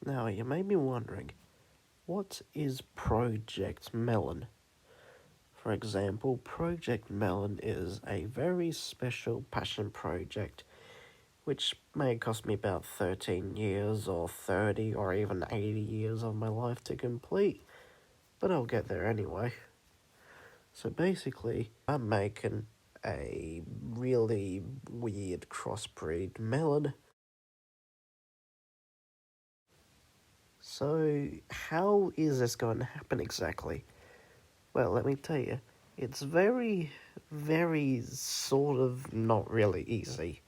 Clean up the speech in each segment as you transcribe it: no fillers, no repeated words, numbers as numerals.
Now, you may be wondering, what is Project Melon? For example, Project Melon is a very special passion project which may cost me about 13 years or 30 or even 80 years of my life to complete, but I'll get there anyway. So basically, I'm making a really weird crossbreed melon. So how is this going to happen exactly? Well, let me tell you, it's very sort of not really easy.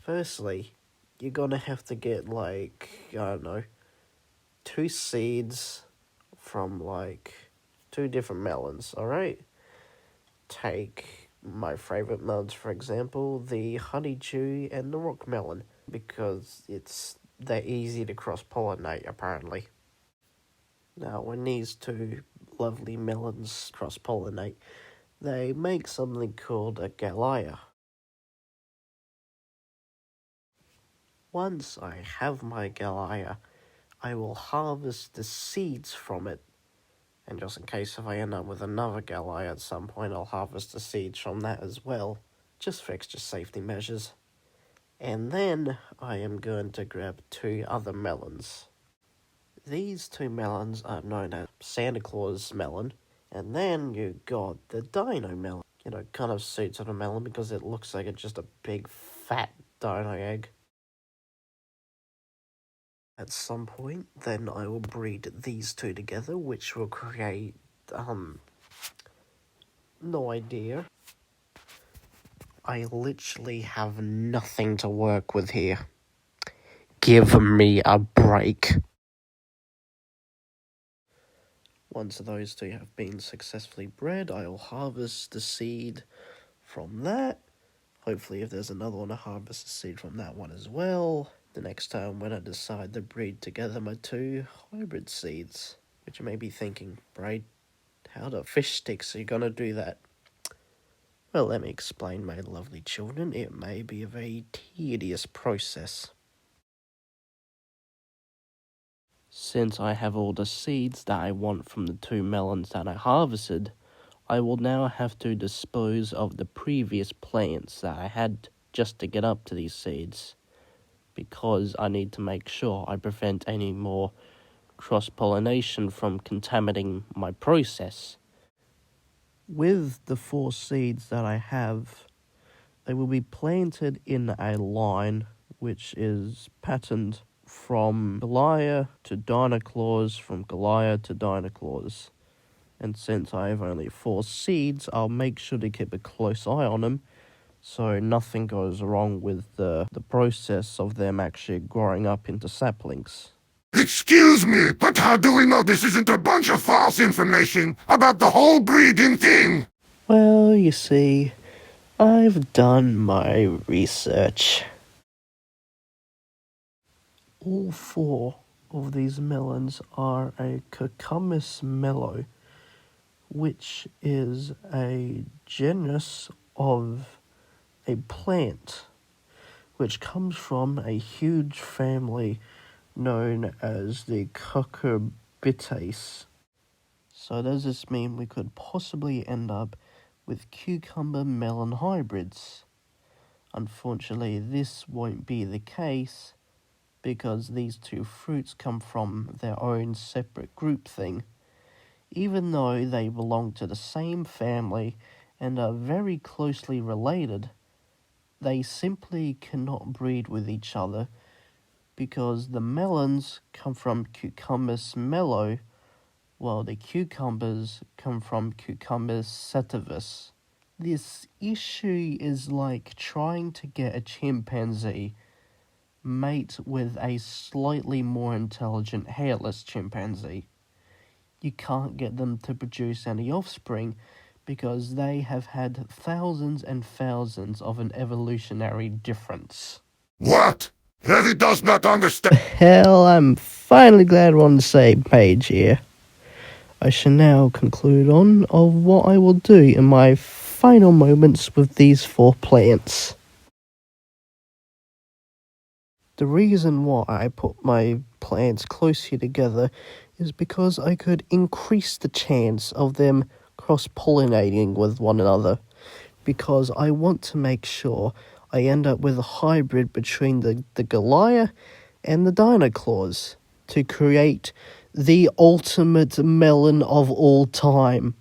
Firstly, you're gonna have to get, like, I don't know, 2 seeds from, like, 2 different melons, alright? Take my favourite melons, for example, the honeydew and the rockmelon, because they're easy to cross-pollinate, apparently. Now, when these 2 lovely melons cross-pollinate, they make something called a GALIA. Once I have my GALIA, I will harvest the seeds from it. And just in case if I end up with another GALIA at some point, I'll harvest the seeds from that as well, just for extra safety measures. And then I am going to grab 2 other melons. These 2 melons are known as Santa Claus melon, and then you got the DINO melon. You know, kind of suits on a melon because it looks like it's just a big fat dino egg. At some point, then I will breed these 2 together, which will create, no idea. I literally have nothing to work with here. Give me a break. Once those 2 have been successfully bred, I will harvest the seed from that. Hopefully, if there's another one, I'll harvest the seed from that one as well. The next time when I decide to breed together my 2 hybrid seeds. Which you may be thinking, Braid, how the fish sticks are you gonna do that? Well, let me explain, my lovely children. It may be a very tedious process. Since I have all the seeds that I want from the 2 melons that I harvested, I will now have to dispose of the previous plants that I had just to get up to these seeds, because I need to make sure I prevent any more cross-pollination from contaminating my process. With the 4 seeds that I have, they will be planted in a line which is patterned from GALIA to DINO Clause, from GALIA to DINO Clause. And since I have only 4 seeds, I'll make sure to keep a close eye on them, so nothing goes wrong with the process of them actually growing up into saplings. Excuse me, but how do we know this isn't a bunch of false information about the whole breeding thing? Well, you see, I've done my research. All 4 of these melons are a Cucumis mellow, which is a genus of a plant which comes from a huge family known as the Cucurbitaceae. So does this mean we could possibly end up with cucumber melon hybrids? Unfortunately, this won't be the case, because these 2 fruits come from their own separate group thing. Even though they belong to the same family and are very closely related, they simply cannot breed with each other, because the melons come from Cucumis mellow, while the cucumbers come from Cucumis sativus. This issue is like trying to get a chimpanzee mate with a slightly more intelligent hairless chimpanzee. You can't get them to produce any offspring because they have had thousands and thousands of an evolutionary difference. What? Harry does not understand. Hell, I'm finally glad we're on the same page here. I shall now conclude on of what I will do in my final moments with these 4 plants. The reason why I put my plants closely together is because I could increase the chance of them cross-pollinating with one another, because I want to make sure I end up with a hybrid between the GALIA and the DINO clause to create the ultimate melon of all time.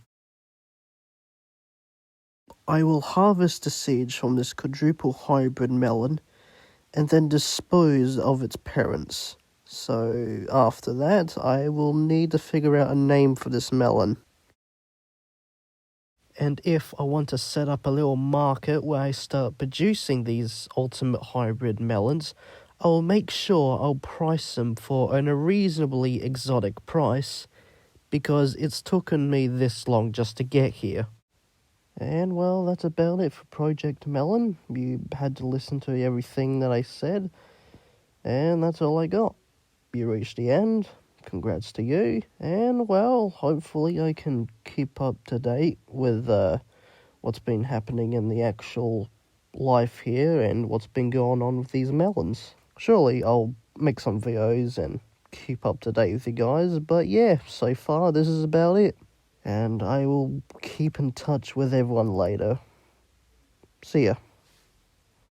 I will harvest the seeds from this quadruple hybrid melon and then dispose of its parents. So after that, I will need to figure out a name for this melon. And if I want to set up a little market where I start producing these ultimate hybrid melons, I'll make sure I'll price them for a reasonably exotic price, because it's taken me this long just to get here. And well, that's about it for Project Melon. You had to listen to everything that I said, and that's all I got. You reached the end. Congrats to you. And well, hopefully I can keep up to date with what's been happening in the actual life here and what's been going on with these melons. Surely I'll make some videos and keep up to date with you guys, but yeah, so far this is about it. And I will keep in touch with everyone later. See ya.